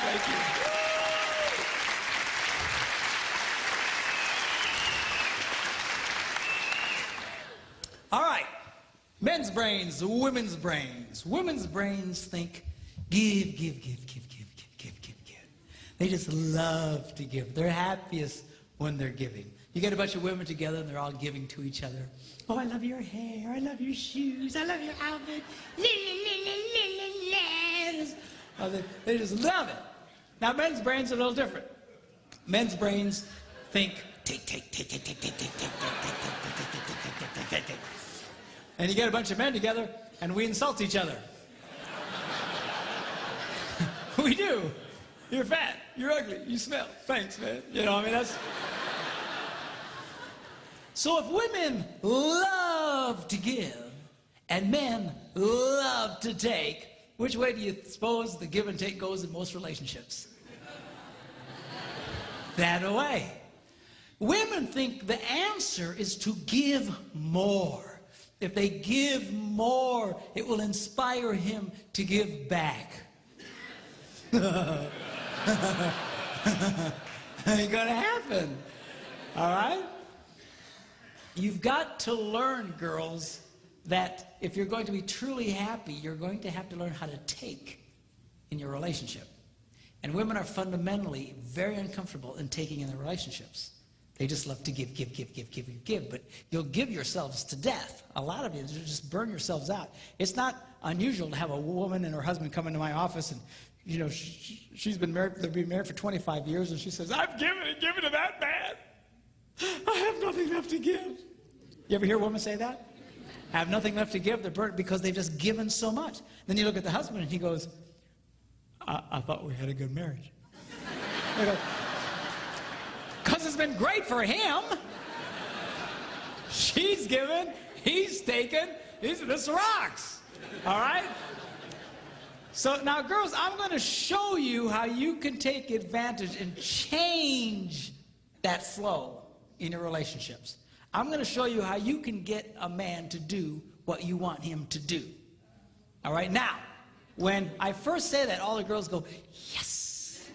Thank you. All right. Men's brains, women's brains. Women's brains think give, give, give, give, give, give, give, give, give. They just love to give. They're happiest when they're giving. You get a bunch of women together and they're all giving to each other. Oh, I love your hair. I love your shoes. I love your outfit. Oh, they just love it. Now, men's brains are a little different. Men's brains think take, take, take, take, take, take, take, take, take, take, take, take, take, take, take, take. And you get a bunch of men together and we insult each other. We do. You're fat. You're ugly. You smell. Thanks, man. You know, I mean, that's... So if women love to give and men love to take, which way do you suppose the give and take goes in most relationships? That way. Women think the answer is to give more. If they give more, it will inspire him to give back. Ain't gonna happen. All right? You've got to learn, girls, that if you're going to be truly happy, you're going to have to learn how to take in your relationship. And women are fundamentally very uncomfortable in taking in their relationships. They just love to give, give, give, give, give, give, give. But you'll give yourselves to death. A lot of you just burn yourselves out. It's not unusual to have a woman and her husband come into my office and, you know, she's been married, they've been married for 25 years, and she says, I've given and given to that man. I have nothing left to give. You ever hear a woman say that? I have nothing left to give. They're burnt because they've just given so much. Then you look at the husband and he goes, I thought we had a good marriage. Because it's been great for him. She's given, he's taken, this rocks. All right? So now, girls, I'm going to show you how you can take advantage and change that flow in your relationships. I'm going to show you how you can get a man to do what you want him to do. All right? Now, when I first say that, all the girls go, yes.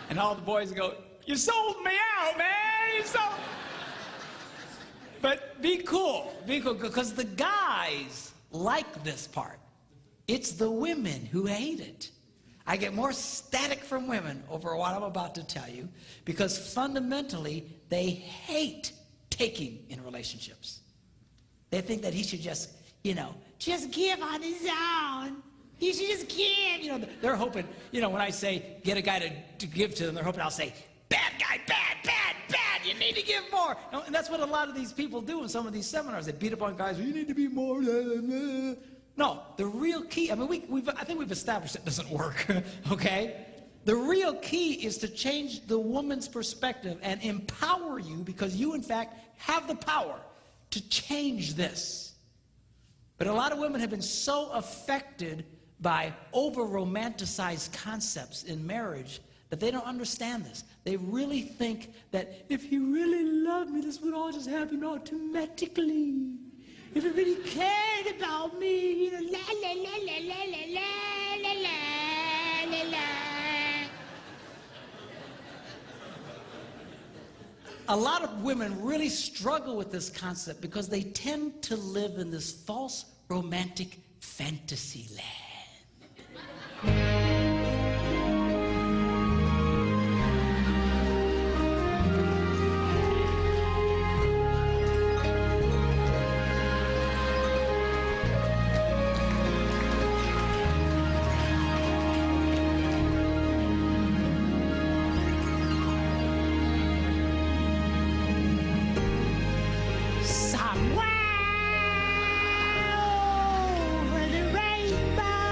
And all the boys go, you sold me out, man. You sold. But be cool, because the guys like this part. It's the women who hate it. I get more static from women over what I'm about to tell you because fundamentally they hate taking in relationships. They think that he should just, you know, just give on his own. He should just give. You know, they're hoping, you know, when I say get a guy to give to them, they're hoping I'll say, bad guy, bad, bad, bad. You need to give more. And that's what a lot of these people do in some of these seminars. They beat up on guys. You need to be more. No, the real key, I mean, I think we've established it doesn't work, okay? The real key is to change the woman's perspective and empower you because you, in fact, have the power to change this. But a lot of women have been so affected by over-romanticized concepts in marriage that they don't understand this. They really think that if he really loved me, this would all just happen automatically. If he really cared about me, you know, la la la la la la la la la la. A lot of women really struggle with this concept because they tend to live in this false romantic fantasy land. Somewhere over the rainbow.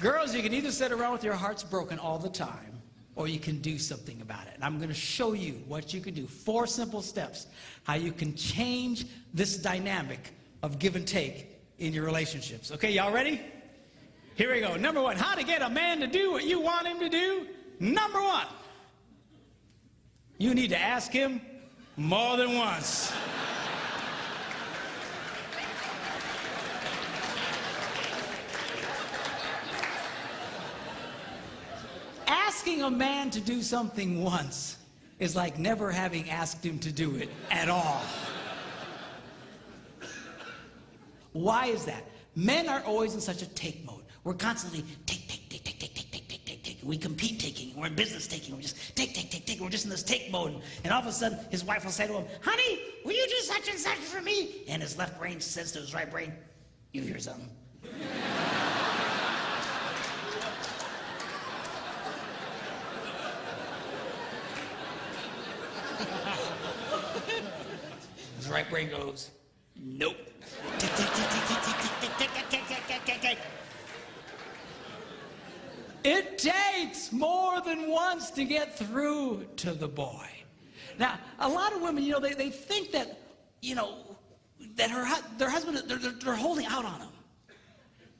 Girls, you can either sit around with your hearts broken all the time, or you can do something about it. And I'm going to show you what you can do. 4 simple steps, how you can change this dynamic of give and take in your relationships. Okay, y'all ready? Here we go. Number 1, how to get a man to do what you want him to do. Number 1, you need to ask him more than once. Asking a man to do something once is like never having asked him to do it at all. Why is that? Men are always in such a take mode. We're constantly take. We compete taking. We're in business taking. We're just take. We're just in this take mode. And all of a sudden, his wife will say to him, honey, will you do such and such for me? And his left brain says to his right brain, you hear something? His right brain goes, nope. It takes more than once to get through to the boy. Now, a lot of women, they think that, that their husband, they're holding out on them.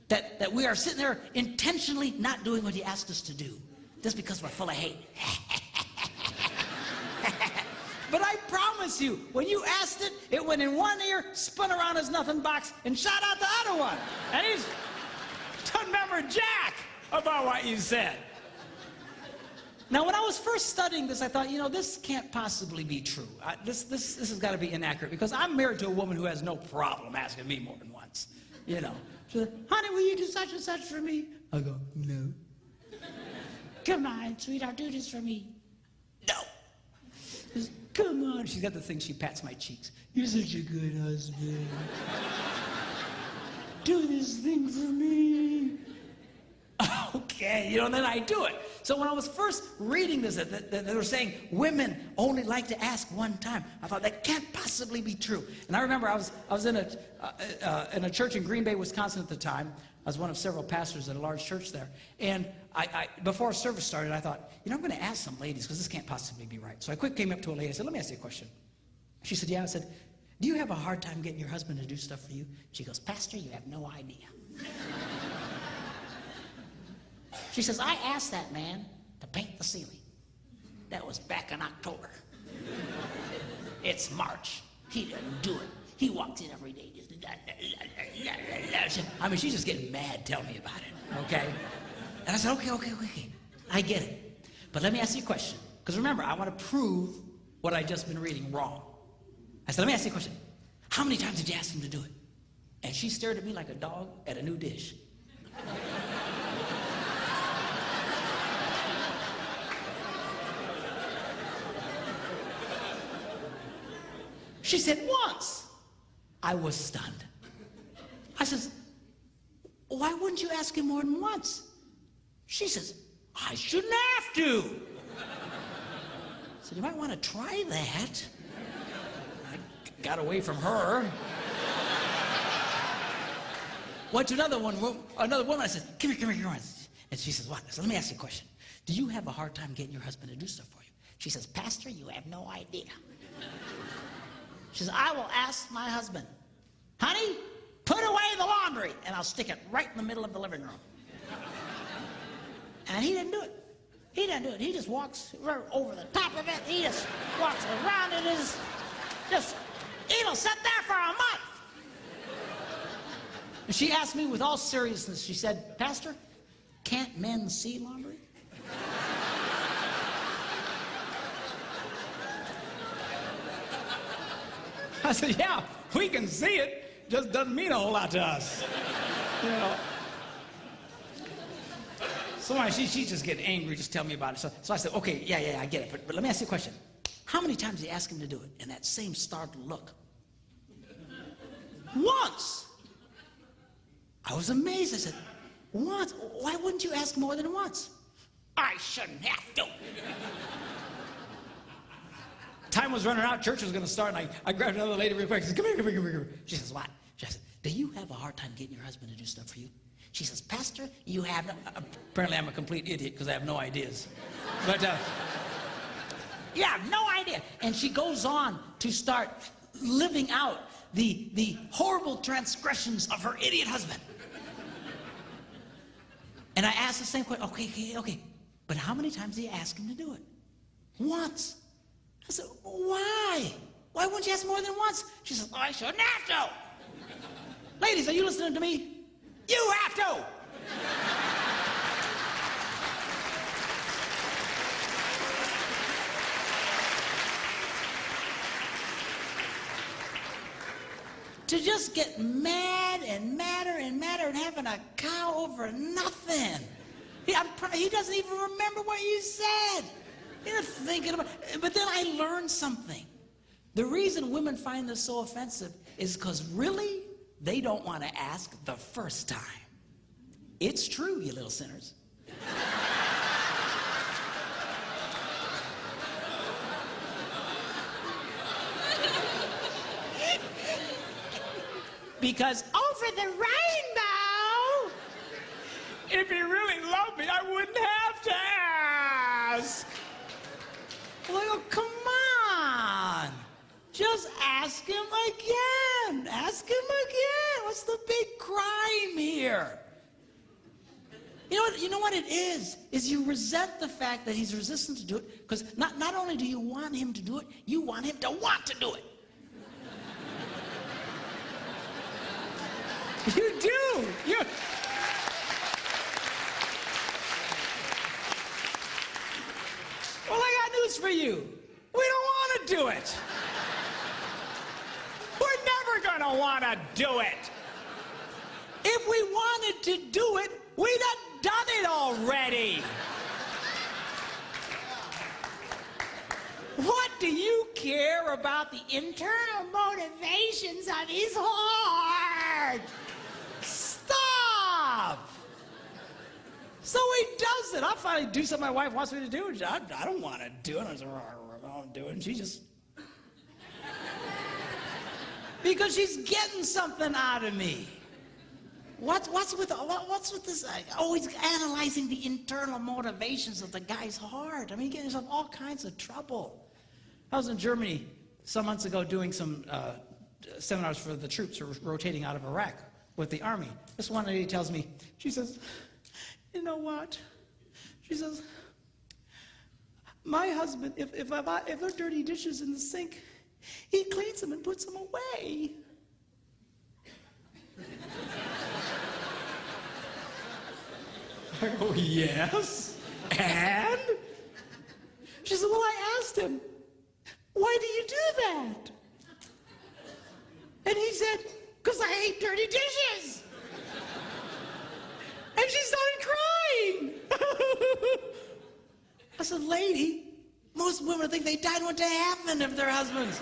That we are sitting there intentionally not doing what he asked us to do, just because we're full of hate. But I promise you, when you asked it, it went in one ear, spun around his nothing box, and shot out the other one. And he's doesn't remember jack about what you said. Now, when I was first studying this, I thought, this can't possibly be true. This has got to be inaccurate, because I'm married to a woman who has no problem asking me more than once. She said, honey, will you do such and such for me? I go, no. Come on, sweetheart, do this for me. No. Come on. She's got the thing, she pats my cheeks. You're such a good husband. Do this thing for me. Okay, and then I do it. So when I was first reading this, that they were saying women only like to ask one time, I thought that can't possibly be true. And I remember I was in a church in Green Bay, Wisconsin at the time. I was one of several pastors at a large church there. And I before service started, I thought, I'm going to ask some ladies, because this can't possibly be right. So I quick came up to a lady. I said, let me ask you a question. She said, yeah. I said, do you have a hard time getting your husband to do stuff for you? She goes, Pastor, you have no idea. She says, I asked that man to paint the ceiling. That was back in October. It's March. He doesn't do it. He walks in every day. She's just getting mad telling me about it, okay? And I said, okay. I get it. But let me ask you a question. Because remember, I want to prove what I just been reading wrong. I said, let me ask you a question. How many times did you ask him to do it? And she stared at me like a dog at a new dish. She said, once. I was stunned. I says, why wouldn't you ask him more than once? She says, I shouldn't have to. I said, you might want to try that. I got away from her. Went to another woman. I said, come here. And she says, what? I said, let me ask you a question. Do you have a hard time getting your husband to do stuff for you? She says, Pastor, you have no idea. She says, I will ask my husband, honey, put away the laundry, and I'll stick it right in the middle of the living room. And he didn't do it. He just walks right over the top of it. He just walks around it. It'll sit there for a month. And she asked me with all seriousness, she said, Pastor, can't men see laundry? I said, yeah, we can see it. Just doesn't mean a whole lot to us. So she's just getting angry, just tell me about it. So I said, okay, yeah, I get it. But let me ask you a question. How many times did you ask him to do it? And that same startled look. Once. I was amazed. I said, once? Why wouldn't you ask more than once? I shouldn't have to. Time was running out, church was going to start, and I grabbed another lady real quick. I said, come here. She says, what? She said, do you have a hard time getting your husband to do stuff for you? She says, Pastor, you have no... Apparently I'm a complete idiot because I have no ideas. But, you have no idea. And she goes on to start living out the horrible transgressions of her idiot husband. And I asked the same question. Okay. But how many times did you ask him to do it? Once. I said, why? Why wouldn't you ask more than once? She said, I shouldn't have to. Ladies, are you listening to me? You have to. To just get mad and madder and madder and having a cow over nothing. He doesn't even remember what you said. You're thinking about it. But then I learned something. The reason women find this so offensive is because really, they don't want to ask the first time. It's true, you little sinners. Because over the rainbow, if he really loved me, I wouldn't have to ask. Well, come on. Just ask him again. Ask him again. What's the big crime here? You know what it is you resent the fact that he's resistant to do it, because not only do you want him to do it, you want him to want to do it. You do. Well, I got news for you. We don't want to do it. We're never going to want to do it. If we wanted to do it, we'd have done it already. What do you care about the internal motivations of his heart? Stop! So he does it. I'll finally do something my wife wants me to do. I don't want to do it. I say, I don't do it. And she just... because she's getting something out of me. What's with this? Always analyzing the internal motivations of the guy's heart. I mean, getting yourself all kinds of trouble. I was in Germany some months ago doing some seminars for the troops who were rotating out of Iraq with the army. This one lady tells me, she says, you know what? She says, my husband, if there are dirty dishes in the sink, he cleans them and puts them away. I go, yes, and? She said, well, I asked him, why do you do that? And he said, because I hate dirty dishes. And she started crying. I said, lady, most women think they died and went to heaven if their husbands.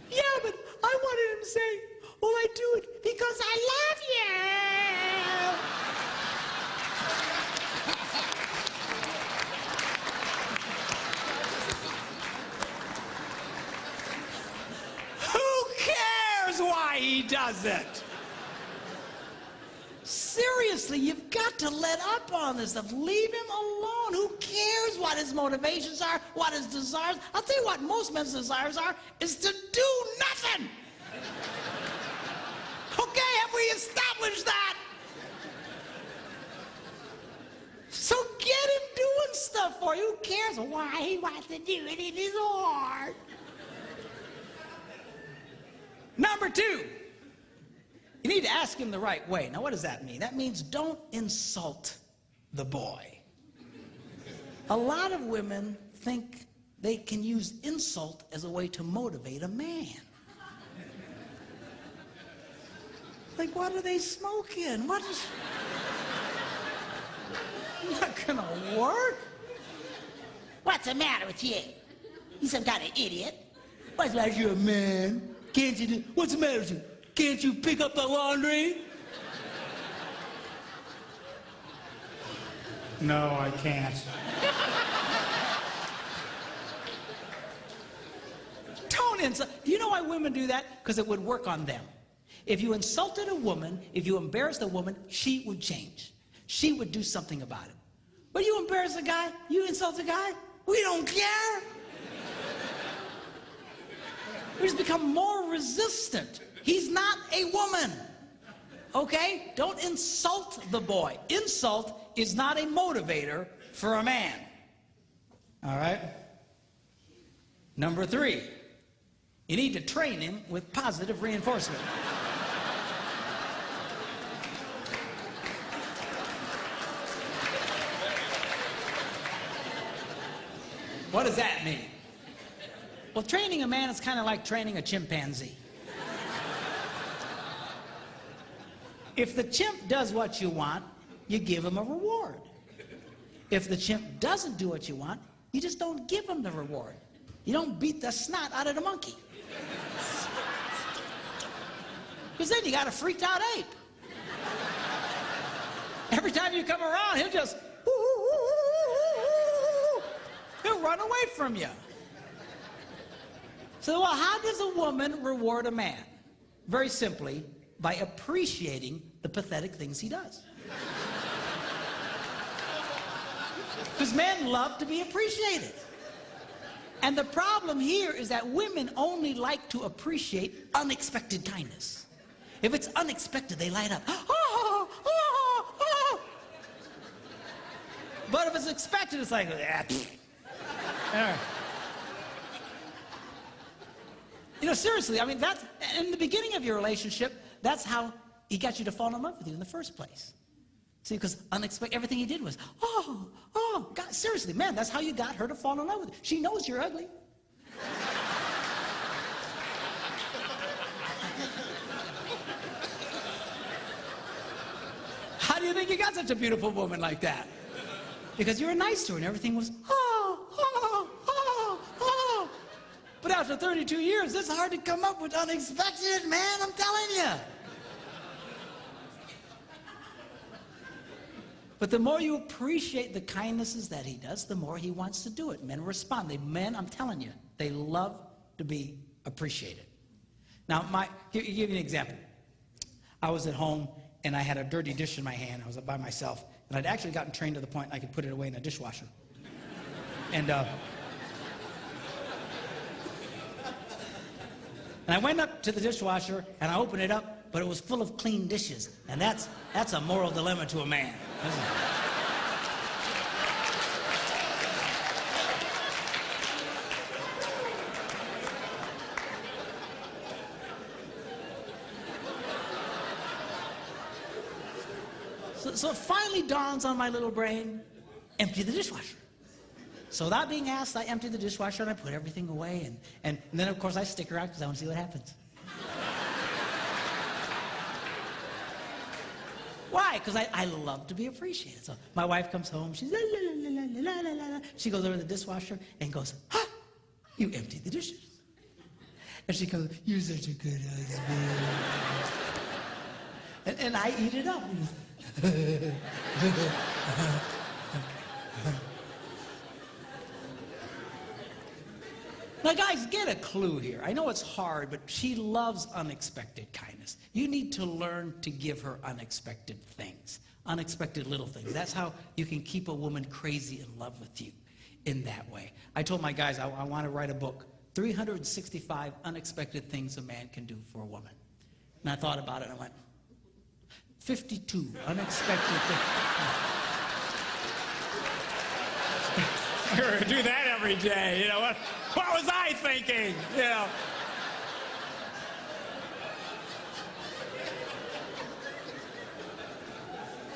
Yeah, but I wanted him to say, well, I do it because I love you. Who cares why he does it? Seriously, you've got to let up on this stuff. Leave him alone. Who cares what his motivations are, what his desires? I'll tell you what most men's desires are, is to do nothing. Okay, have we established that? So get him doing stuff for you. Who cares why he wants to do it in his heart? Number 2. You need to ask him the right way. Now, what does that mean? That means don't insult the boy. A lot of women think they can use insult as a way to motivate a man. Like, what are they smoking? What is... not gonna work. What's the matter with you? You some kind of idiot. What's the matter with you, a man? Can't you do... What's the matter with you? Can't you pick up the laundry? No, I can't. Don't insult. Do you know why women do that? Because it would work on them. If you insulted a woman, if you embarrassed a woman, she would change. She would do something about it. But you embarrass a guy, you insult a guy, we don't care. We just become more resistant. He's not a woman. Okay? Don't insult the boy. Insult is not a motivator for a man. All right? Number 3, you need to train him with positive reinforcement. What does that mean? Well, training a man is kind of like training a chimpanzee. If the chimp does what you want, you give him a reward. If the chimp doesn't do what you want, you just don't give him the reward. You don't beat the snot out of the monkey. Because then you got a freaked out ape. Every time you come around, he'll just, he'll run away from you. So, well, how does a woman reward a man? Very simply, by appreciating the pathetic things he does. Because men love to be appreciated. And the problem here is that women only like to appreciate unexpected kindness. If it's unexpected, they light up. Oh, oh, oh. But if it's expected, it's like, ah. You know, seriously, I mean, that's, in the beginning of your relationship, that's how he got you to fall in love with you in the first place. See, because unexpected, everything he did was, oh, God, seriously, man, that's how you got her to fall in love with you. She knows you're ugly. How do you think you got such a beautiful woman like that? Because you were nice to her and everything was, oh. But after 32 years, it's hard to come up with unexpected, man, I'm telling you. But the more you appreciate the kindnesses that he does, the more he wants to do it. Men respond. Men, I'm telling you, they love to be appreciated. Now, give you an example. I was at home, and I had a dirty dish in my hand. I was by myself, and I'd actually gotten trained to the point I could put it away in a dishwasher. And I went up to the dishwasher, and I opened it up, but it was full of clean dishes. And that's a moral dilemma to a man. So it finally dawns on my little brain, empty the dishwasher. So without being asked, I emptied the dishwasher and I put everything away. And then, of course, I stick around because I want to see what happens. Why? Because I love to be appreciated. So my wife comes home. She's la, la, la, la, la, la, la. She goes over to the dishwasher and goes, "Huh, you emptied the dishes." And she goes, "You're such a good husband." and I eat it up. Now, guys, get a clue here. I know it's hard, but she loves unexpected kindness. You need to learn to give her unexpected things, unexpected little things. That's how you can keep a woman crazy in love with you in that way. I told my guys I want to write a book, 365 unexpected things a man can do for a woman. And I thought about it, and I went, 52 unexpected things. You're gonna do that every day, you know what? What was I thinking? You know.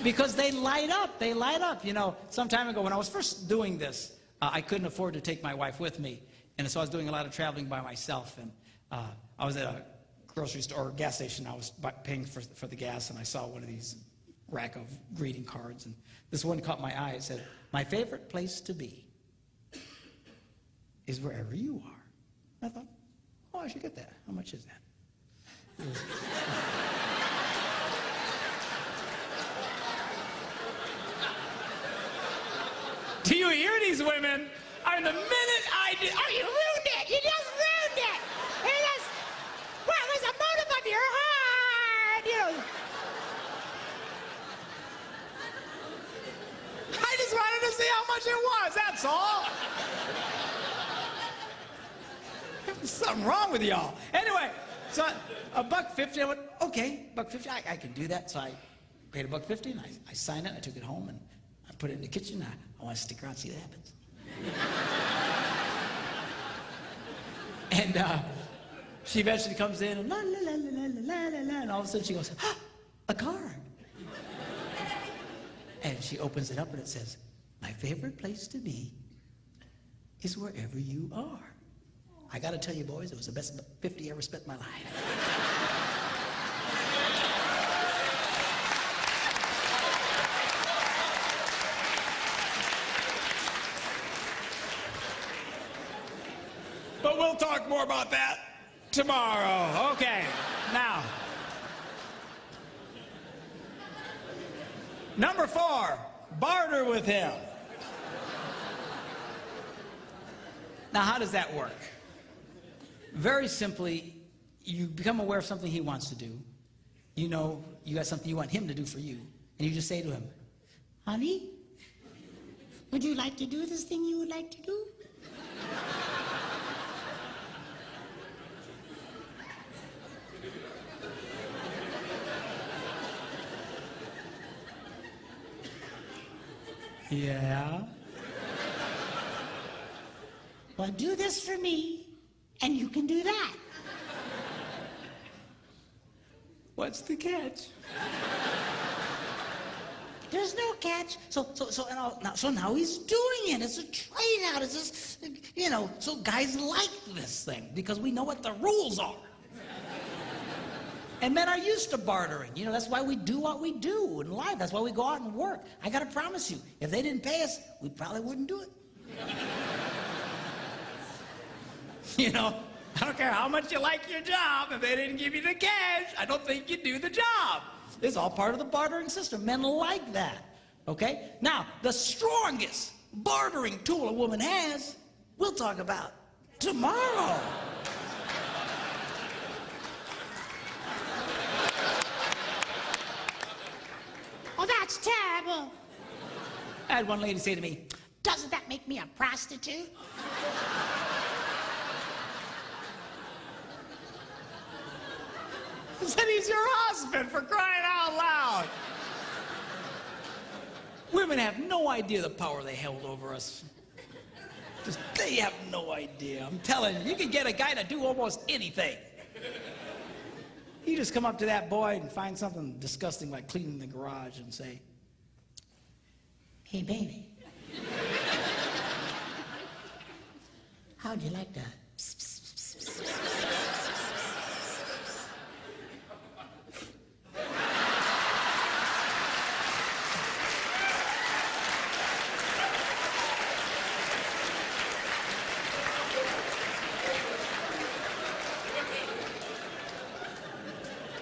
Because they light up. They light up. You know, some time ago when I was first doing this, I couldn't afford to take my wife with me, and so I was doing a lot of traveling by myself. And I was at a grocery store or gas station. I was paying for the gas, and I saw one of these rack of greeting cards, and this one caught my eye. It said, "My favorite place to be is wherever you are." I thought, oh, I should get that. How much is that? Do you hear these women? I mean, the minute I did, oh, you ruined it! You just ruined it! It is, what was the motive of your heart? There's something wrong with y'all. Anyway, so $1.50. I went, okay, $1.50. I can do that. So I paid $1.50 and I signed it. I took it home and I put it in the kitchen. I want to stick around and see what happens. And she eventually comes in and la la la la la la la, and all of a sudden she goes, a card. And she opens it up and it says, my favorite place to be is wherever you are. I got to tell you, boys, it was the best $50 I ever spent in my life. But we'll talk more about that tomorrow. Okay, now. Number 4, barter with him. Now, how does that work? Very simply, you become aware of something he wants to do. You know you got something you want him to do for you. And you just say to him, honey, would you like to do this thing you would like to do? Yeah. Well, do this for me, and you can do that. What's the catch? There's no catch. So now he's doing it. It's a trade out. It's just, so guys like this thing because we know what the rules are. And men are used to bartering. That's why we do what we do in life. That's why we go out and work. I got to promise you, if they didn't pay us, we probably wouldn't do it. I don't care how much you like your job. If they didn't give you the cash, I don't think you'd do the job. It's all part of the bartering system. Men like that, okay? Now, the strongest bartering tool a woman has, we'll talk about tomorrow. Oh, that's terrible. I had one lady say to me, doesn't that make me a prostitute? I said, he's your husband, for crying out loud. Women have no idea the power they held over us. They have no idea. I'm telling you, you can get a guy to do almost anything. You just come up to that boy and find something disgusting like cleaning the garage and say, hey, baby, how'd you like that?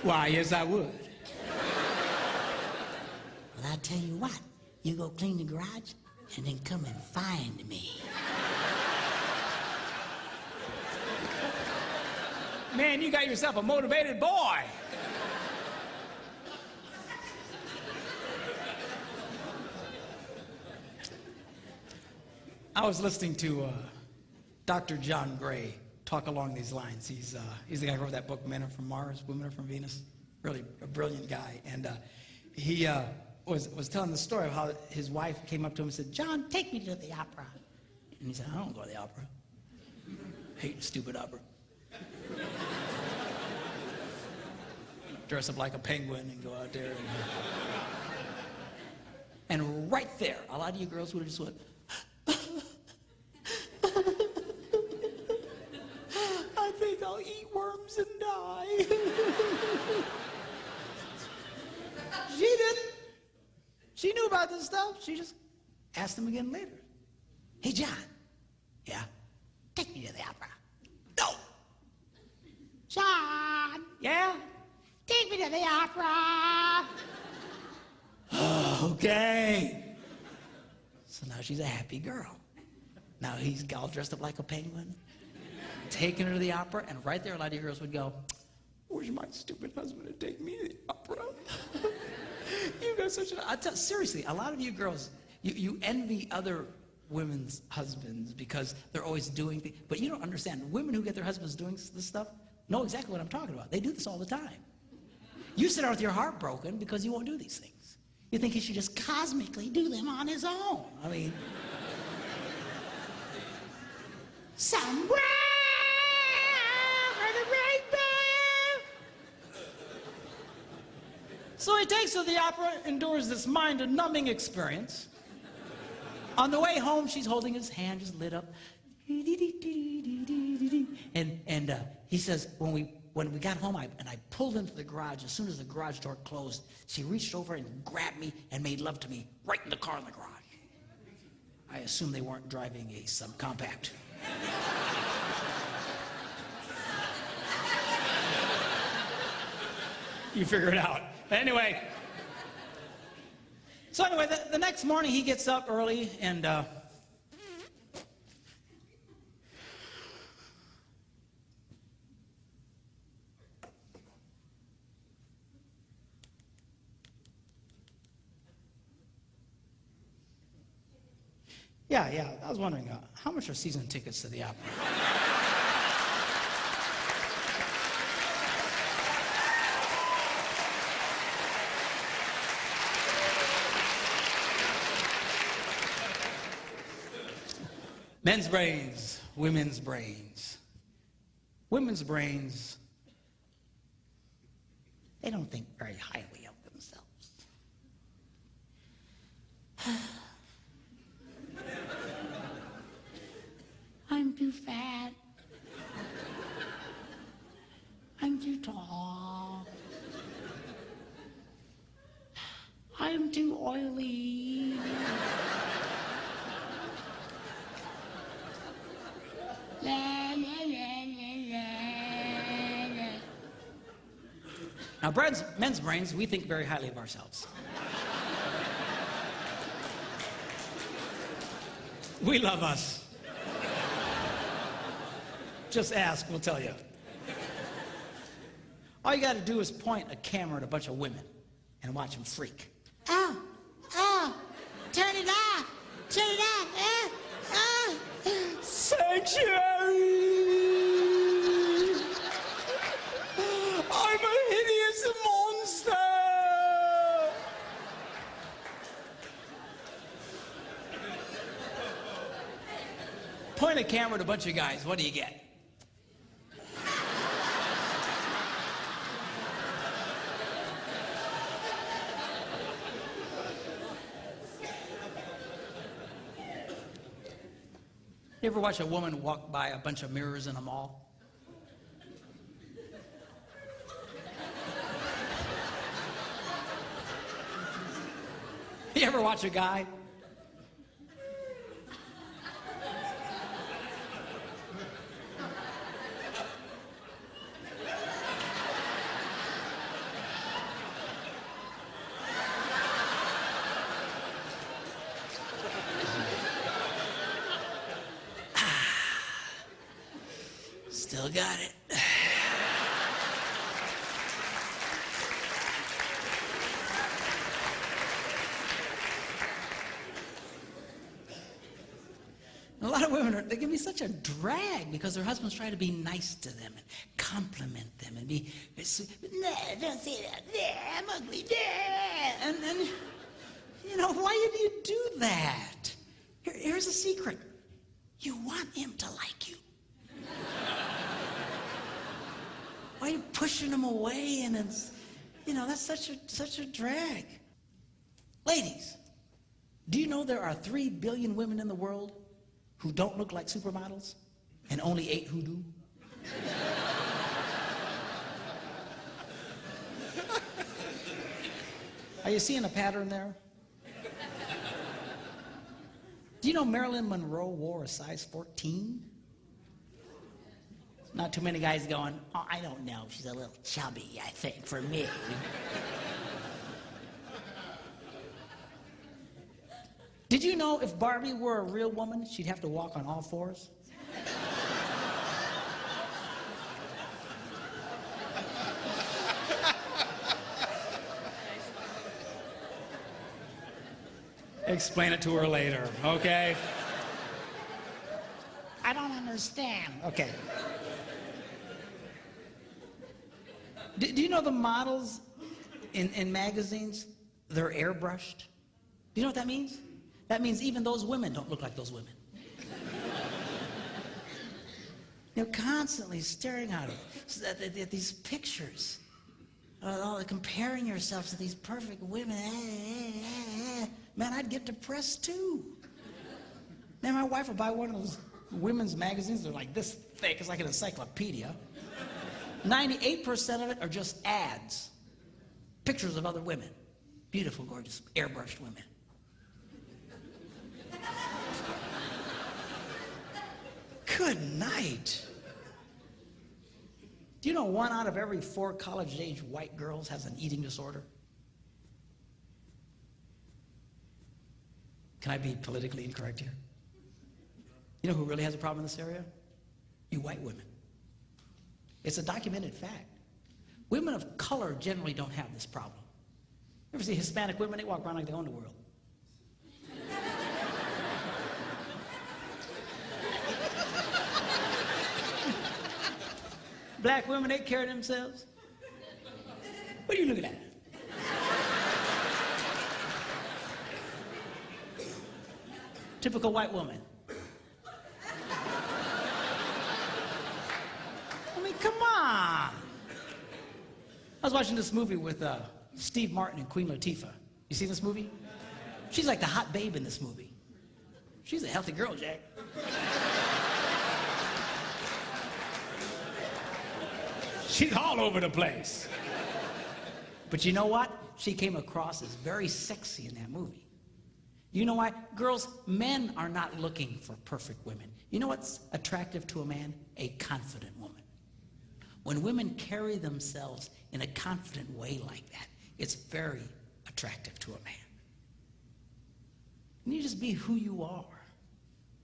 Why, yes, I would. Well, I tell you what, you go clean the garage and then come and find me. Man, you got yourself a motivated boy. I was listening to Dr. John Gray talk along these lines. He's the guy who wrote that book, Men Are From Mars, Women Are From Venus. Really a brilliant guy. And he was telling the story of how his wife came up to him and said, John, take me to the opera. And he said, I don't go to the opera. Hate stupid opera. Dress up like a penguin and go out there. And right there, a lot of you girls would have just went, I think I'll eat worms and die. She didn't. She knew about this stuff. She just asked him again later. Hey, John. Yeah? Take me to the opera. No. John. Yeah? Take me to the opera. Okay. So now she's a happy girl. Now he's all dressed up like a penguin, taking her to the opera, and right there a lot of you girls would go, where's my stupid husband to take me to the opera? You got such seriously, a lot of you girls, you envy other women's husbands because they're always doing things. But you don't understand. Women who get their husbands doing this stuff know exactly what I'm talking about. They do this all the time. You sit out with your heart broken because he won't do these things. You think he should just cosmically do them on his own. I mean, somewhere for the rainbow. So he takes her to the opera, endures this mind-numbing experience. On the way home, she's holding his hand, just lit up. And he says, when we got home, I pulled into the garage. As soon as the garage door closed, she reached over and grabbed me and made love to me right in the car in the garage. I assume they weren't driving a subcompact. You figure it out. Anyway. So anyway, the next morning he gets up early and yeah, I was wondering, how much are season tickets to the opera? Men's brains, women's brains. Women's brains, they don't think very highly of themselves. I'm too fat. I'm too tall. I'm too oily. Now, men's brains, we think very highly of ourselves. We love us. Just ask, we'll tell you. All you got to do is point a camera at a bunch of women and watch them freak. Oh, turn it off, sanctuary. I'm a hideous monster. Point a camera at a bunch of guys, what do you get? You ever watch a woman walk by a bunch of mirrors in a mall? You ever watch a guy? Still got it. A lot of women, they can be such a drag because their husbands try to be nice to them and compliment them and be, nah, don't say that, nah, I'm ugly, nah. And you know, why do you do that? Here's a secret. You want him to like you. Why are you pushing him away? And it's, you know, that's such a drag. Ladies, do you know there are 3 billion women in the world who don't look like supermodels and only 8 who do? Are you seeing a pattern there? Do you know Marilyn Monroe wore a size 14? Not too many guys going, oh, I don't know, she's a little chubby, I think, for me. Did you know if Barbie were a real woman, she'd have to walk on all fours? Explain it to her later, okay? understand. Okay. Do you know the models in magazines, they're airbrushed? Do you know what that means? That means even those women don't look like those women. You're constantly staring at these pictures, comparing yourself to these perfect women. Man, I'd get depressed too. Man, my wife would buy one of those women's magazines. They're like this thick. It's like an encyclopedia. 98% of it are just ads. Pictures of other women. Beautiful, gorgeous, airbrushed women. Good night. Do you know 1 out of every 4 college-age white girls has an eating disorder? Can I be politically incorrect here? You know who really has a problem in this area? You white women. It's a documented fact. Women of color generally don't have this problem. You ever see Hispanic women? They walk around like they own the world. Black women, they carry themselves. What are you looking at? Typical white woman. I mean, come on. I was watching this movie with Steve Martin and Queen Latifah. You see this movie? She's like the hot babe in this movie. She's a healthy girl, Jack. She's all over the place. But you know what? She came across as very sexy in that movie. You know why? Girls, men are not looking for perfect women. You know what's attractive to a man? A confident woman. When women carry themselves in a confident way like that, it's very attractive to a man. And you just be who you are.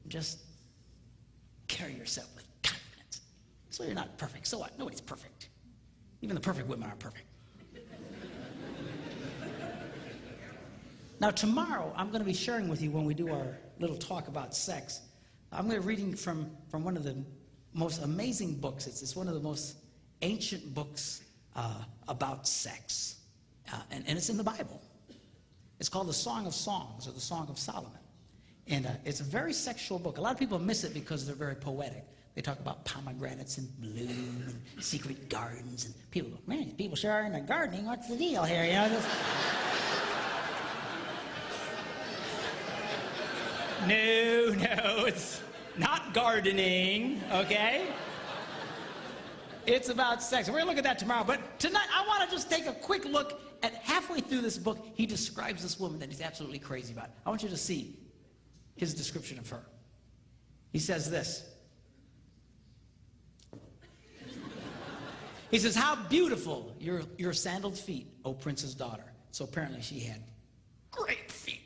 Just carry yourself with confidence. So you're not perfect. So what? Nobody's perfect. Even the perfect women aren't perfect. Now tomorrow, I'm going to be sharing with you when we do our little talk about sex. I'm going to be reading from one of the most amazing books. It's one of the most ancient books about sex. And it's in the Bible. It's called the Song of Songs, or the Song of Solomon. And it's a very sexual book. A lot of people miss it because they're very poetic. They talk about pomegranates and bloom and secret gardens. And people go, man, people sure are into gardening. What's the deal here? You know, just... No, it's not gardening, okay? It's about sex. We're going to look at that tomorrow. But tonight, I want to just take a quick look at halfway through this book. He describes this woman that he's absolutely crazy about. I want you to see his description of her. He says this. He says, how beautiful your sandaled feet, O prince's daughter. So apparently she had great feet.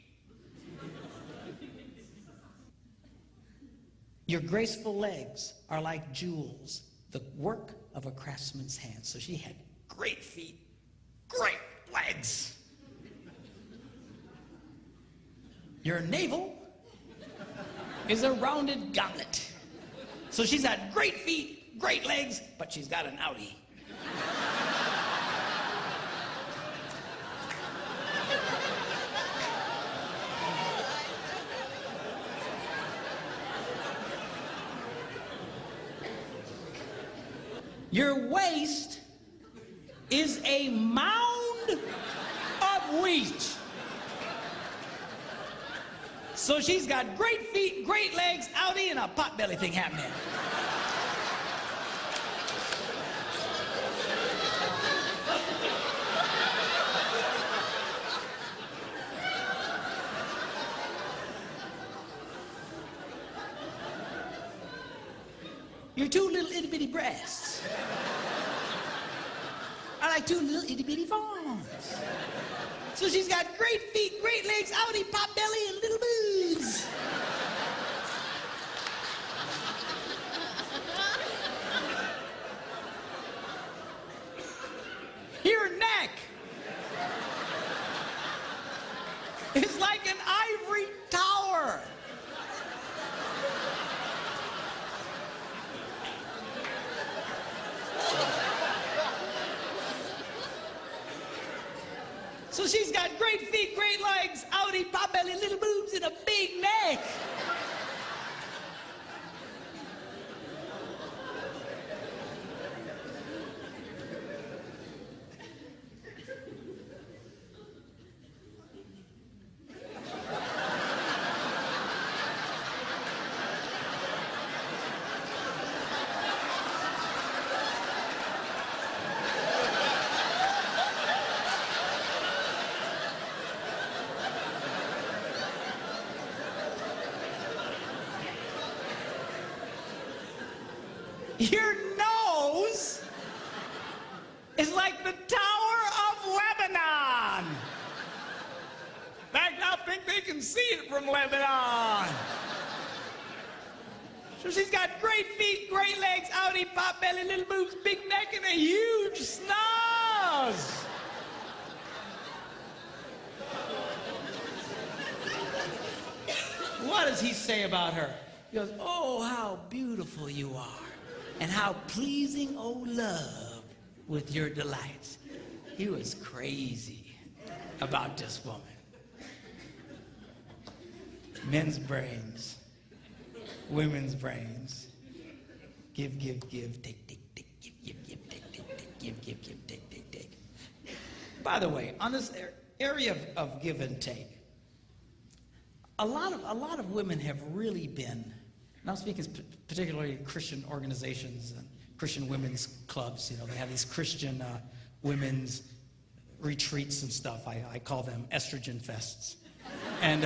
Your graceful legs are like jewels, the work of a craftsman's hand. So she had great feet, great legs. Your navel is a rounded goblet. So she's got great feet, great legs, but she's got an outie. Your waist is a mound of wheat. So she's got great feet, great legs, outie, and a potbelly thing happening. Your two little itty-bitty breasts are like two little itty-bitty fawns. So she's got great feet, great legs, outie, pot belly, and little boobs. Your neck is like an ivory tower. So she's got great feet, great legs, outie, pot belly, little boobs, and a big neck. Your nose is like the Tower of Lebanon. In fact, I think they can see it from Lebanon. So she's got great feet, great legs, outie, pot belly, little boobs, big neck, and a huge snaz. What does he say about her? He goes, oh, how beautiful you are, and how pleasing, O love, with your delights. He was crazy about this woman. Men's brains, women's brains. Give, give, give, take, take, take, give, give, give, take, take, take, give, give, give, take, take, take. By the way, on this area of give and take, a lot of women have really been, and I'm speaking particularly Christian organizations and Christian women's clubs. You know, they have these Christian women's retreats and stuff. I call them estrogen fests. And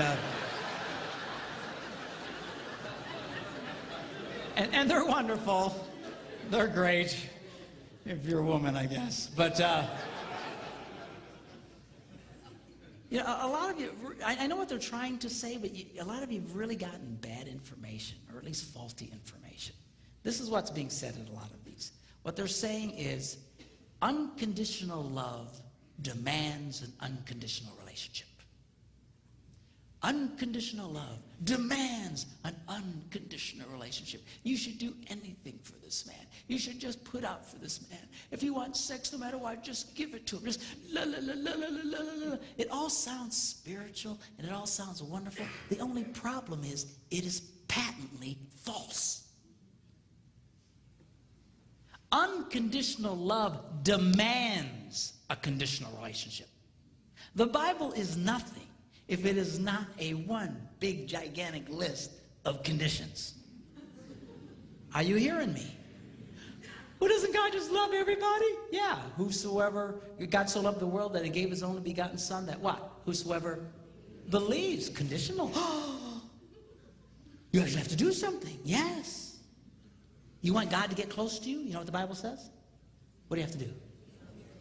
they're wonderful. They're great, if you're a woman, I guess. But, you know, a lot of you, I know what they're trying to say, but a lot of you have really gotten bad information, or at least faulty information. This is what's being said in a lot of these. What they're saying is unconditional love demands an unconditional relationship. Unconditional love demands an unconditional relationship. You should do anything for this man. You should just put out for this man. If he wants sex, no matter what, just give it to him. Just la la la la la la la la. It all sounds spiritual and it all sounds wonderful. The only problem is it is patently false. Unconditional love demands a conditional relationship. The Bible is nothing if it is not a one big gigantic list of conditions. Are you hearing me? Well, doesn't God just love everybody? Yeah. Whosoever, God so loved the world that he gave his only begotten son, that what? Whosoever believes. Conditional. You actually have to do something. Yes. You want God to get close to you? You know what the Bible says? What do you have to do?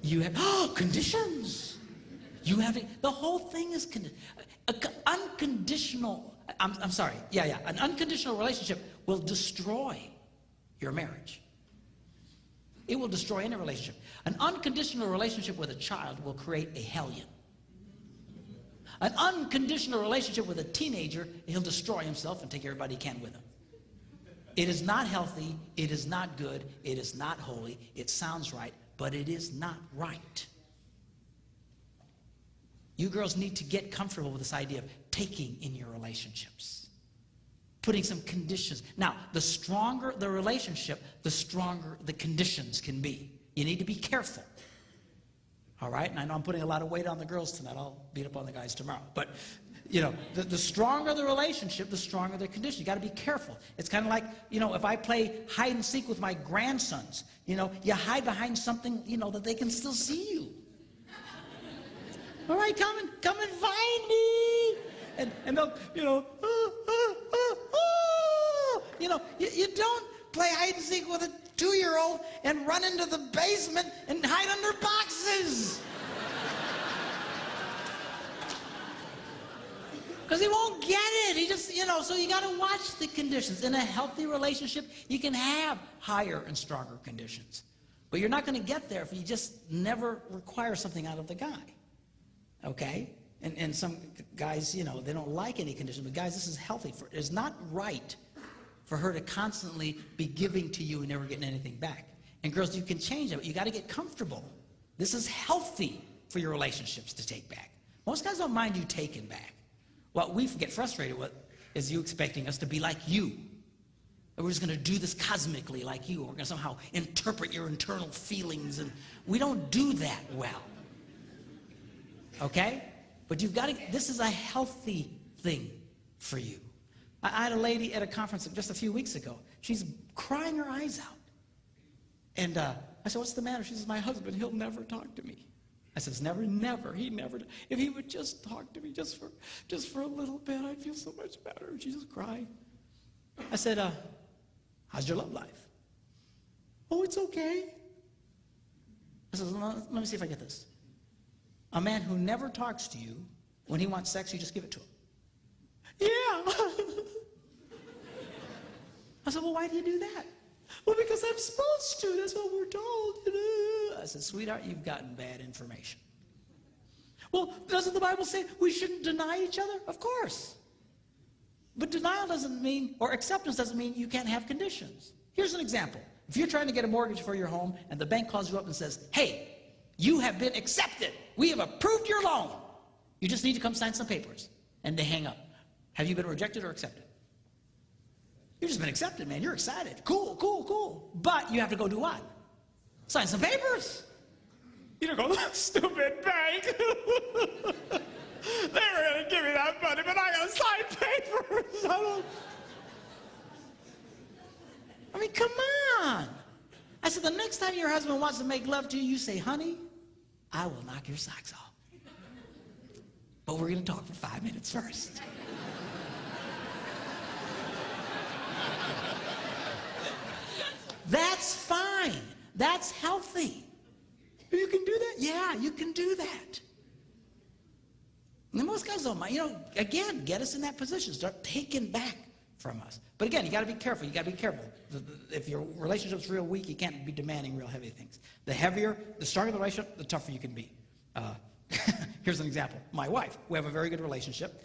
You have, conditions. You have to, the whole thing is unconditional. I'm sorry. Yeah. An unconditional relationship will destroy your marriage. It will destroy any relationship. An unconditional relationship with a child will create a hellion. An unconditional relationship with a teenager, he'll destroy himself and take everybody he can with him. It is not healthy. It is not good. It is not holy. It sounds right, but it is not right. You girls need to get comfortable with this idea of taking in your relationships, putting some conditions. Now, the stronger the relationship, the stronger the conditions can be. You need to be careful. All right? And I know I'm putting a lot of weight on the girls tonight. I'll beat up on the guys tomorrow. But, you know, the stronger the relationship, the stronger the condition. You got to be careful. It's kind of like, you know, if I play hide and seek with my grandsons, you know, you hide behind something, you know, that they can still see you. All right, come and find me. And they'll, you know, you know, you don't play hide and seek with a 2-year-old and run into the basement and hide under boxes. Because he won't get it. He just, you know, so you got to watch the conditions. In a healthy relationship, you can have higher and stronger conditions. But you're not going to get there if you just never require something out of the guy. Okay? And some guys, you know, they don't like any condition. But guys, this is healthy. It's not right for her to constantly be giving to you and never getting anything back. And girls, you can change it, but you got to get comfortable. This is healthy. for your relationships to take back. Most guys don't mind you taking back. What we get frustrated with is you expecting us to be like you. That we're just going to do this cosmically like you. We're going to somehow interpret your internal feelings, and we don't do that well. Okay? But you've got to, this is a healthy thing for you. I had a lady at a conference just a few weeks ago. She's crying her eyes out. And I said, what's the matter? She says, my husband, he'll never talk to me. I says, never, he never. If he would just talk to me just for a little bit, I'd feel so much better. And she just cried. I said, how's your love life? Oh, it's okay. I said, let me see if I get this. A man who never talks to you, when he wants sex, you just give it to him. Yeah. I said, well, why do you do that? Well, because I'm supposed to. That's what we're told. I said, sweetheart, you've gotten bad information. Well, doesn't the Bible say we shouldn't deny each other? Of course. But denial doesn't mean, or acceptance doesn't mean you can't have conditions. Here's an example. If you're trying to get a mortgage for your home and the bank calls you up and says, hey, you have been accepted. We have approved your loan. You just need to come sign some papers. And they hang up. Have you been rejected or accepted? You've just been accepted, man. You're excited. Cool, cool, cool. But you have to go do what? Sign some papers. You don't go, stupid bank. They were going to give me that money, but I got to sign papers. I mean, come on. I said, the next time your husband wants to make love to you, you say, honey, I will knock your socks off. But we're going to talk for 5 minutes first. That's fine. That's healthy. You can do that? Yeah, you can do that. And most guys don't mind. You know, again, get us in that position. Start taking back from us. But again, you got to be careful. You got to be careful. If your relationship's real weak, you can't be demanding real heavy things. The stronger the relationship, the tougher you can be. Here's an example. My wife, we have a very good relationship.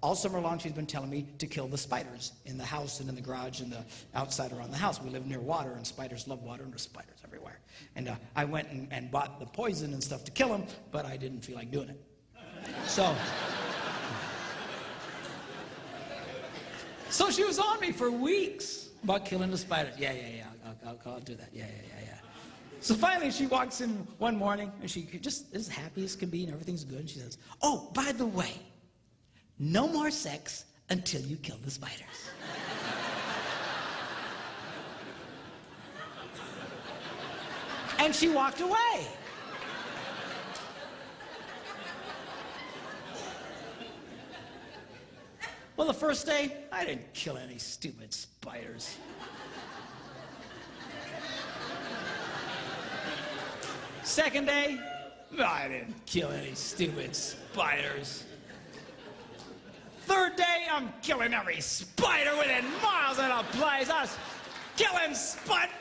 All summer long, she's been telling me to kill the spiders in the house and in the garage and the outside around the house. We live near water, and spiders love water, and there's spiders everywhere. And I went and bought the poison and stuff to kill them, but I didn't feel like doing it. So she was on me for weeks about killing the spiders. Yeah, I'll do that. Yeah. So finally, she walks in one morning, and she just is happy as can be, and everything's good. And she says, oh, by the way, no more sex until you kill the spiders. And she walked away. Well, the first day, I didn't kill any stupid spiders. Second day, I didn't kill any stupid spiders. Third day, I'm killing every spider within miles of the place. I was killing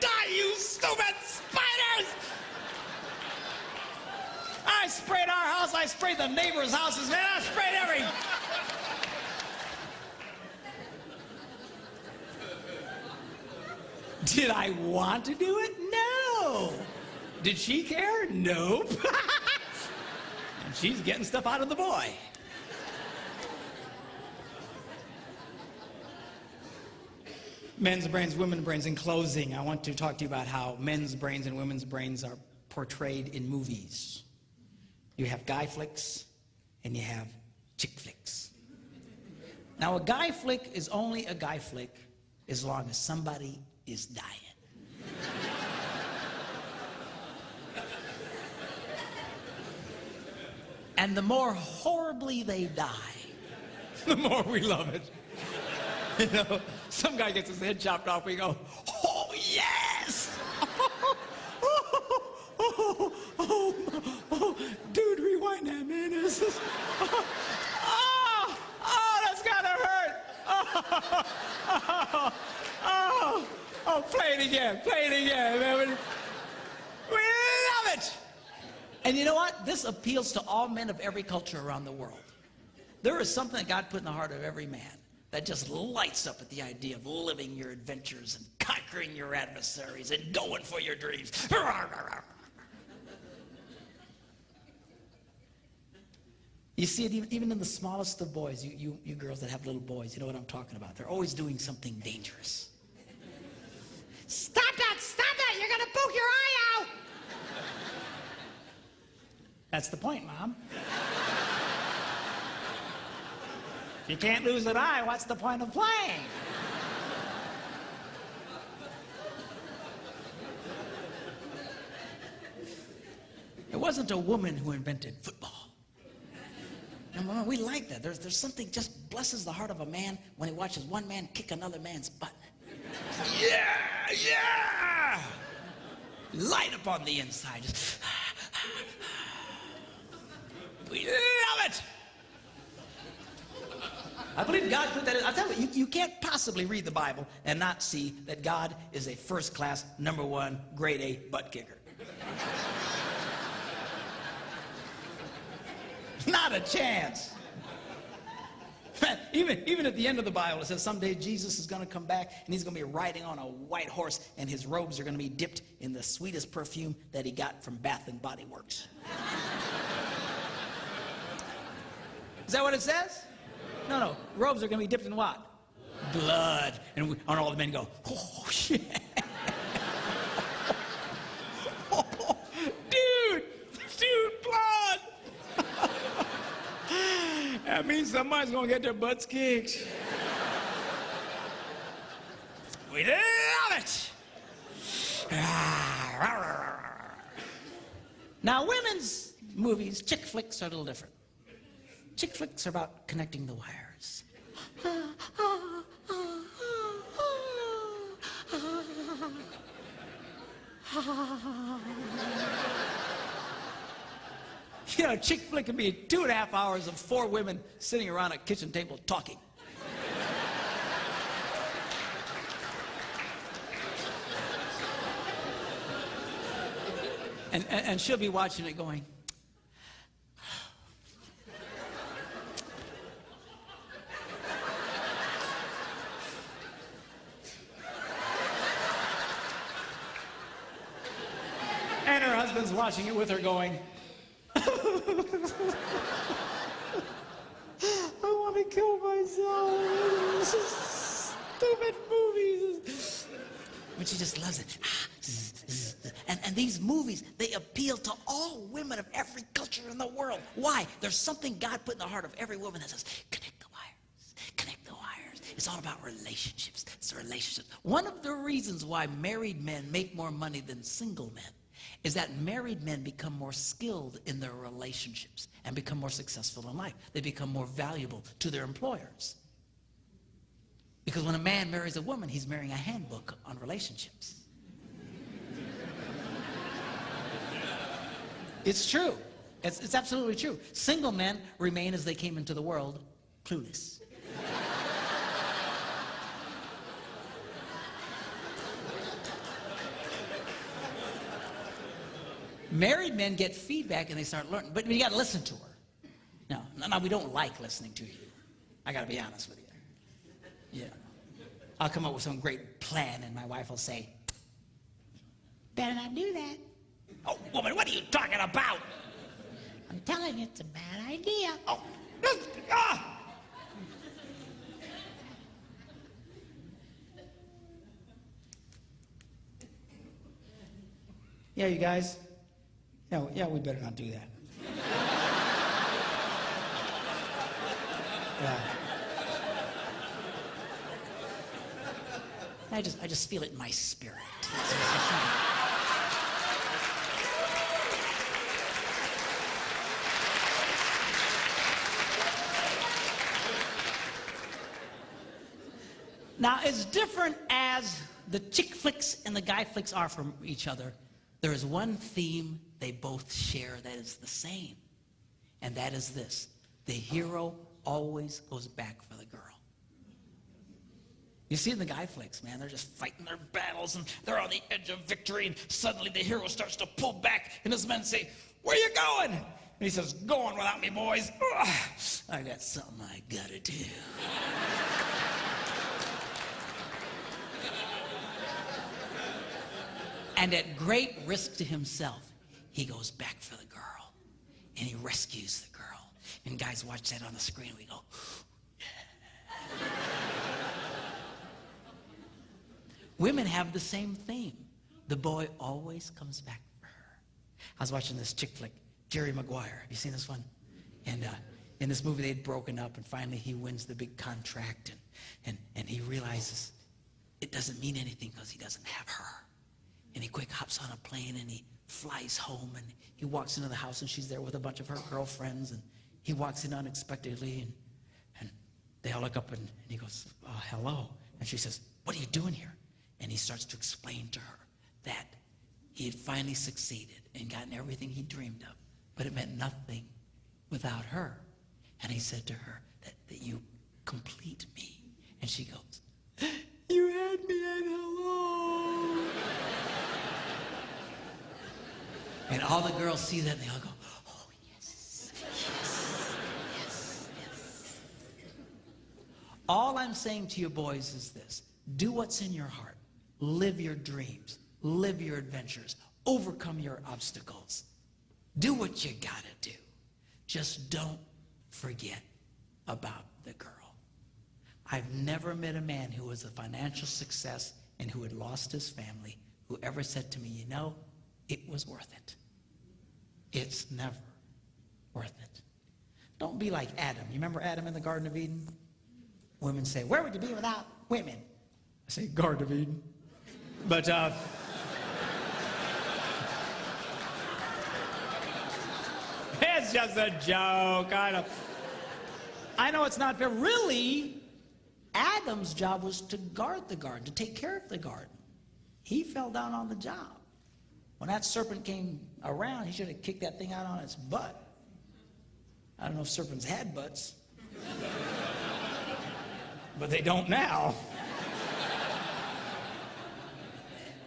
die, you stupid spiders! I sprayed our house, I sprayed the neighbors' houses, man. I sprayed every... Did I want to do it? No. Did she care? Nope. And she's getting stuff out of the boy. Men's brains, women's brains. In closing, I want to talk to you about how men's brains and women's brains are portrayed in movies. You have guy flicks and you have chick flicks. Now, a guy flick is only a guy flick as long as somebody is dying. And the more horribly they die, the more we love it. You know, some guy gets his head chopped off, we go, oh, yes! Dude, rewind that, man. This is, that's gotta hurt. Play it again, man. We love it. And you know what? This appeals to all men of every culture around the world. There is something that God put in the heart of every man that just lights up at the idea of living your adventures and conquering your adversaries and going for your dreams. You see it even in the smallest of boys. You girls that have little boys, you know what I'm talking about. They're always doing something dangerous. Stop that! Stop that! You're going to poke your eye out! That's the point, Mom. If you can't lose an eye, what's the point of playing? It wasn't a woman who invented football. And we like that. There's something just blesses the heart of a man when he watches one man kick another man's butt. Yeah, yeah! Light up on the inside. Just, we love it! I believe God put that in. I'll tell you, you can't possibly read the Bible and not see that God is a first-class, #1, grade A butt kicker. Not a chance. Even at the end of the Bible, it says someday Jesus is going to come back and he's going to be riding on a white horse and his robes are going to be dipped in the sweetest perfume that he got from Bath and Body Works. Is that what it says? No. Robes are going to be dipped in what? Blood. And all the men go, oh, shit. Dude, blood. That means somebody's going to get their butts kicked. We love it. Now, women's movies, chick flicks, are a little different. Chick flicks are about connecting the wires. You know, a chick flick can be 2.5 hours of 4 women sitting around a kitchen table talking. And she'll be watching it going, and her husband's watching it with her going, I want to kill myself. This is stupid movies. But she just loves it. And these movies, they appeal to all women of every culture in the world. Why? There's something God put in the heart of every woman that says, connect the wires, connect the wires. It's all about relationships. It's relationships. One of the reasons why married men make more money than single men is that married men become more skilled in their relationships and become more successful in life. They become more valuable to their employers. Because when a man marries a woman, he's marrying a handbook on relationships. It's true. It's absolutely true. Single men remain as they came into the world, clueless. Married men get feedback and they start learning, but you got to listen to her. No, we don't like listening to you. I got to be honest with you. Yeah. I'll come up with some great plan and my wife will say, better not do that. Oh, woman, what are you talking about? I'm telling you, it's a bad idea. Oh, Yeah, you guys. Yeah, we better not do that. Yeah. I just feel it in my spirit. Now, as different as the chick flicks and the guy flicks are from each other, there is one theme they both share that is the same, and that is this: the hero always goes back for the girl. You see in the guy flicks, man, they're just fighting their battles and they're on the edge of victory, and suddenly the hero starts to pull back and his men say, where you going? And he says, go on without me, boys. Ugh, I got something I gotta do. And at great risk to himself, he goes back for the girl and he rescues the girl. And guys watch that on the screen. We go, yeah. Women have the same theme. The boy always comes back for her. I was watching this chick flick, Jerry Maguire. Have you seen this one? And in this movie, they'd broken up, and finally he wins the big contract, and he realizes it doesn't mean anything because he doesn't have her. And he quick hops on a plane, and he flies home, and he walks into the house, and she's there with a bunch of her girlfriends, and he walks in unexpectedly, and they all look up, and he goes, hello. And she says, what are you doing here? And he starts to explain to her that he had finally succeeded and gotten everything he dreamed of, but it meant nothing without her. And he said to her that you complete me. And she goes, you had me at hello. And all the girls see that, and they all go, oh, yes, yes, yes, yes. All I'm saying to you boys is this. Do what's in your heart. Live your dreams. Live your adventures. Overcome your obstacles. Do what you gotta do. Just don't forget about the girl. I've never met a man who was a financial success and who had lost his family who ever said to me, you know, it was worth it. It's never worth it. Don't be like Adam. You remember Adam in the Garden of Eden? Women say, where would you be without women? I say, Garden of Eden. But, it's just a joke. I know it's not fair. Really, Adam's job was to guard the garden, to take care of the garden. He fell down on the job. When that serpent came around, he should have kicked that thing out on its butt. I don't know if serpents had butts, but they don't now.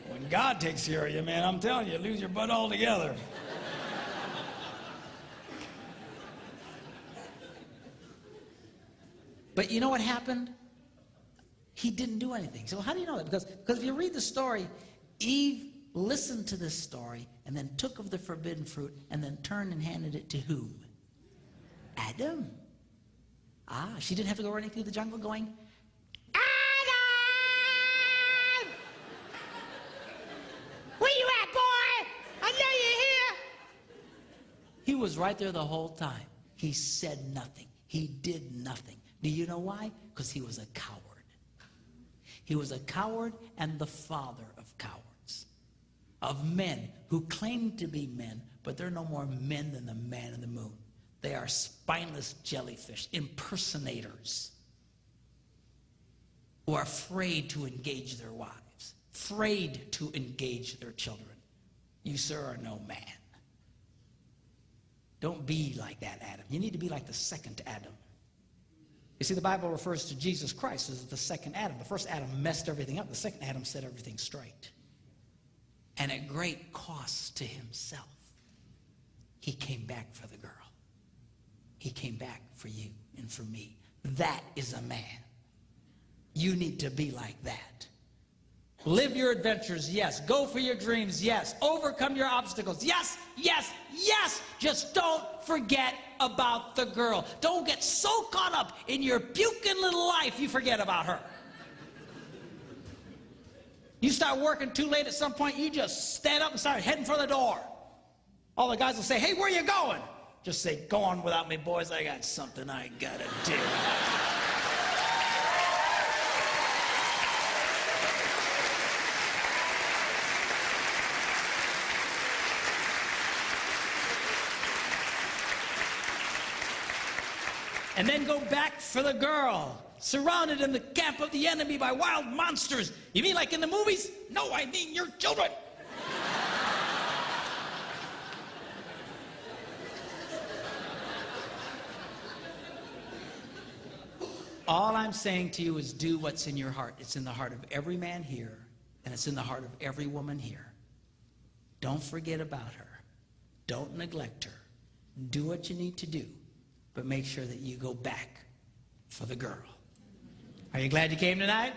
When God takes care of you, man, I'm telling you, lose your butt altogether. But you know what happened? He didn't do anything. So how do you know that? Because if you read the story, Eve listened to this story and then took of the forbidden fruit and then turned and handed it to whom? Adam. She didn't have to go running through the jungle going, Adam! Where you at, boy? I know you're here. He was right there the whole time. He said nothing. He did nothing. Do you know why? Because he was a coward. He was a coward and the father of cowards. Of men who claim to be men, but they're no more men than the man in the moon. They are spineless jellyfish, impersonators, who are afraid to engage their wives, afraid to engage their children. You, sir, are no man. Don't be like that, Adam. You need to be like the second Adam. You see, the Bible refers to Jesus Christ as the second Adam. The first Adam messed everything up. The second Adam set everything straight. And at great cost to himself, he came back for the girl. He came back for you and for me. That is a man. You need to be like that. Live your adventures, yes. Go for your dreams, yes. Overcome your obstacles, yes, yes, yes. Just don't forget about the girl. Don't get so caught up in your puking little life you forget about her. You start working too late at some point, you just stand up and start heading for the door. All the guys will say, hey, where are you going? Just say, go on without me, boys. I got something I gotta do. And then go back for the girl, surrounded in the camp of the enemy by wild monsters. You mean like in the movies? No, I mean your children. All I'm saying to you is do what's in your heart. It's in the heart of every man here, and it's in the heart of every woman here. Don't forget about her. Don't neglect her. Do what you need to do, but make sure that you go back for the girl. Are you glad you came tonight?